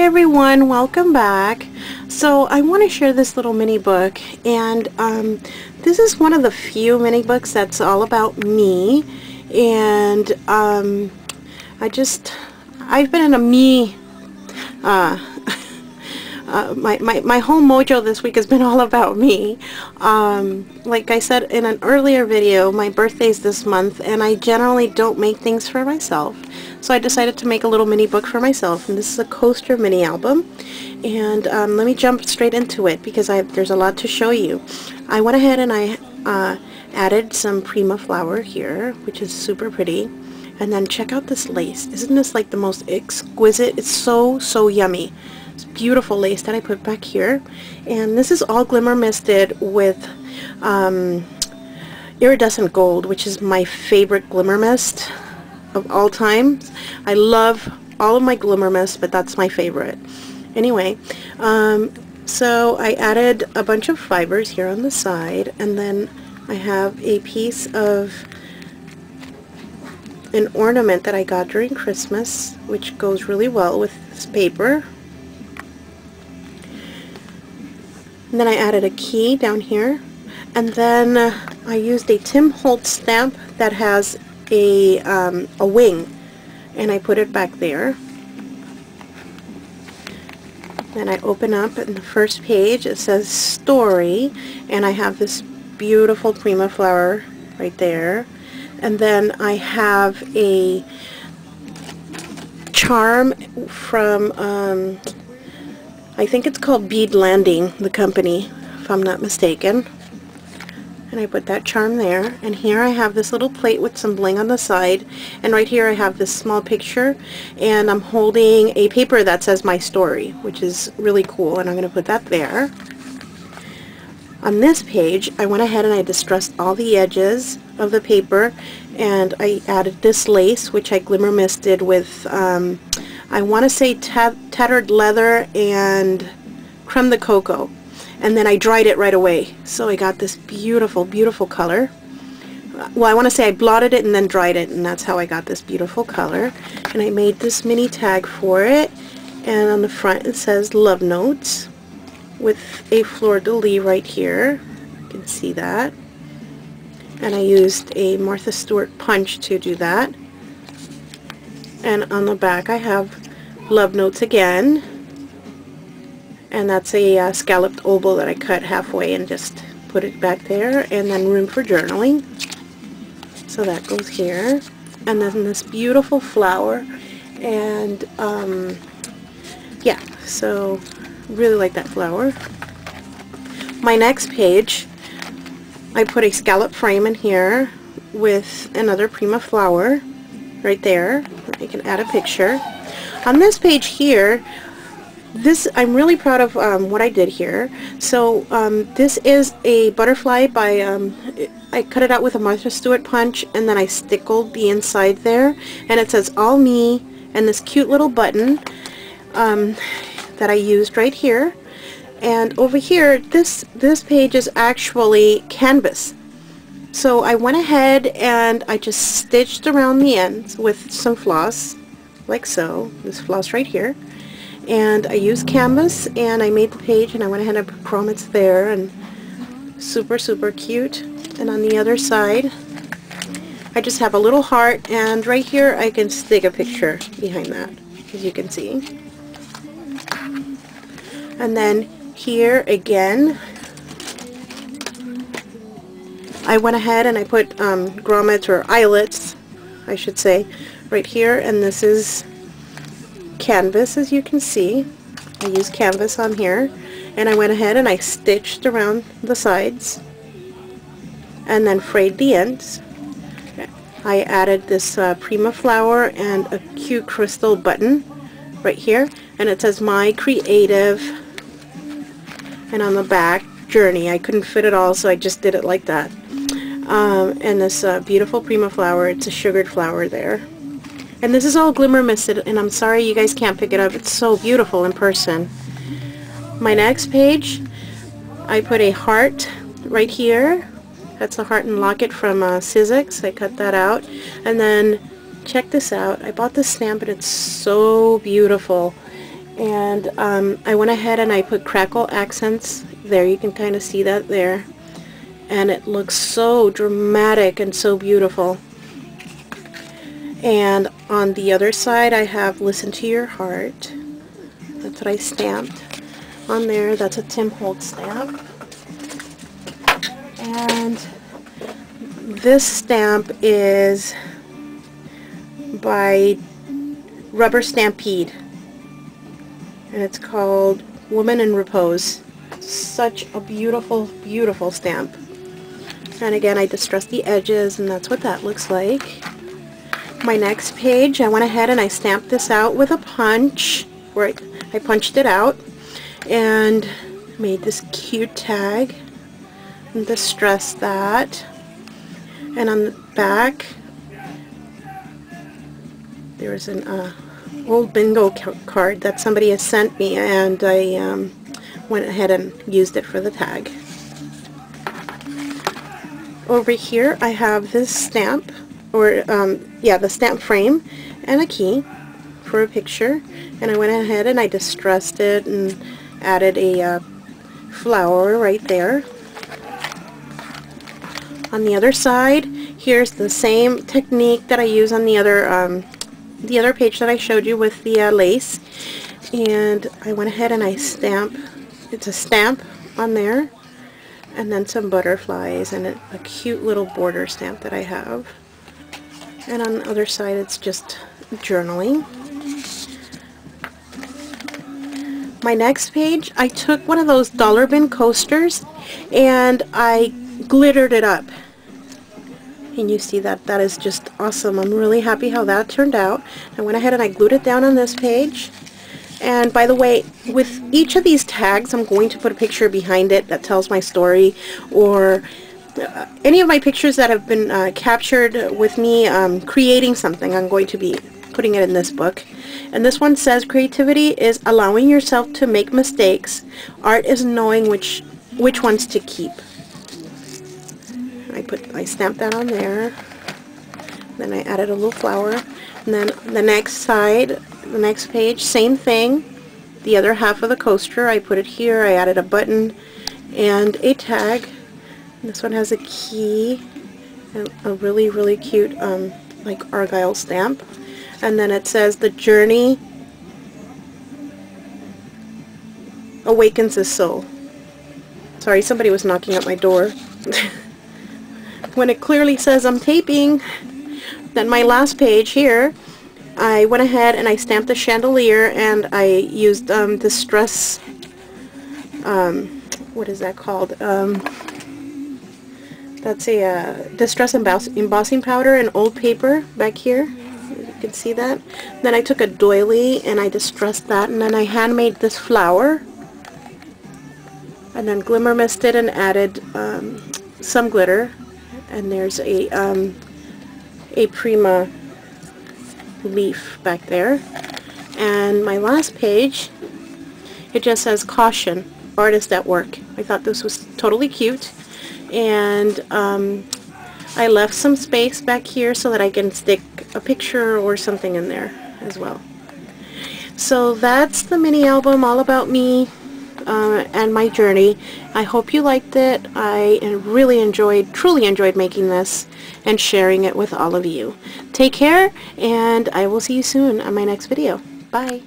everyone, welcome back. So I want to share this little mini book, and this is one of the few mini books that's all about me, and I've been in a me my whole mojo this week has been all about me. Like I said in an earlier video, my birthday's this month, and I generally don't make things for myself. So I decided to make a little mini book for myself, and this is a coaster mini album. And let me jump straight into it because there's a lot to show you. I went ahead and I added some Prima flower here, which is super pretty. And then check out this lace. Isn't this like the most exquisite? It's so yummy. It's beautiful lace that I put back here. And this is all glimmer misted with iridescent gold, which is my favorite glimmer mist of all time. I love all of my glimmer mist, but that's my favorite. Anyway, so I added a bunch of fibers here on the side, and then I have a piece of an ornament that I got during Christmas, which goes really well with this paper. And then I added a key down here, and then I used a Tim Holtz stamp that has a wing, and I put it back there. Then I open up, and the first page it says story, and I have this beautiful Prima flower right there. And then I have a charm from I think it's called Bead Landing, the company, if I'm not mistaken. And I put that charm there, and here I have this little plate with some bling on the side, and right here I have this small picture, and I'm holding a paper that says my story, which is really cool, and I'm going to put that there. On this page I went ahead and I distressed all the edges of the paper, and I added this lace, which I glimmer misted with I want to say tattered leather and creme de cocoa. And then I dried it right away, so I got this beautiful color. Well, I want to say I blotted it and then dried it, and that's how I got this beautiful color. And I made this mini tag for it, and on the front it says love notes with a fleur-de-lis right here. You can see that. And I used a Martha Stewart punch to do that. And on the back I have love notes again. And that's a scalloped oval that I cut halfway and just put it back there, and then room for journaling. So that goes here. And then this beautiful flower, and yeah, so really like that flower. My next page, I put a scallop frame in here with another Prima flower right there. I can add a picture. On this page here, I'm really proud of what I did here. So this is a butterfly by, I cut it out with a Martha Stewart punch, and then I stickled the inside there, and it says all me, and this cute little button that I used right here. And over here, this page is actually canvas. So I went ahead and I just stitched around the ends with some floss, like so, this floss right here. And I used canvas, and I made the page, and I went ahead and put grommets there, and super cute. And on the other side I just have a little heart, and right here I can stick a picture behind that, as you can see. And then here again I went ahead and I put grommets, or eyelets I should say, right here, and this is canvas, as you can see. I used canvas on here, and I went ahead and I stitched around the sides and then frayed the ends. I added this Prima flower and a cute crystal button right here, and it says my creative, and on the back journey. I couldn't fit it all, so I just did it like that. And this beautiful Prima flower, it's a sugared flower there. And this is all glimmer misted, and I'm sorry you guys can't pick it up. It's so beautiful in person. My next page, I put a heart right here. That's a heart and locket from Sizzix. I cut that out. And then check this out. I bought this stamp, and it's so beautiful. And I went ahead and I put crackle accents there. You can kind of see that there. And it looks so dramatic and so beautiful. And on the other side I have Listen to Your Heart. That's what I stamped on there. That's a Tim Holtz stamp. And this stamp is by Rubber Stampede. And it's called Woman in Repose. Such a beautiful, beautiful stamp. And again, I distressed the edges, and that's what that looks like. My next page, I went ahead and I stamped this out with a punch, where I punched it out, and made this cute tag, and distressed that. And on the back, there's an old bingo card that somebody has sent me, and I went ahead and used it for the tag. Over here I have this stamp, or yeah, the stamp frame and a key for a picture, and I went ahead and I distressed it and added a flower right there. On the other side, here's the same technique that I use on the other page that I showed you with the lace, and I went ahead and I stamp, it's a stamp on there, and then some butterflies and a cute little border stamp that I have. And on the other side it's just journaling. My next page, I took one of those dollar bin coasters and I glittered it up. And you see that that is just awesome. I'm really happy how that turned out. I went ahead and I glued it down on this page. And by the way, with each of these tags, I'm going to put a picture behind it that tells my story, or any of my pictures that have been captured with me creating something. I'm going to be putting it in this book. And this one says, creativity is allowing yourself to make mistakes. Art is knowing which ones to keep. I stamped that on there. Then I added a little flower. And then the next side, the next page, same thing. The other half of the coaster, I put it here. I added a button and a tag. This one has a key and a really, really cute like Argyle stamp. And then it says, the journey awakens the soul. Sorry, somebody was knocking at my door. When it clearly says I'm taping. Then my last page here, I went ahead and I stamped the chandelier, and I used distress, what is that called? That's a distress embossing powder and old paper back here. You can see that. Then I took a doily and I distressed that, and then I handmade this flower, and then glimmer misted and added some glitter. And there's a Prima leaf back there. And my last page, it just says caution, artist at work. I thought this was totally cute, and I left some space back here so that I can stick a picture or something in there as well. So that's the mini album all about me and my journey. I hope you liked it. I really truly enjoyed making this and sharing it with all of you. Take care, and I will see you soon on my next video. Bye.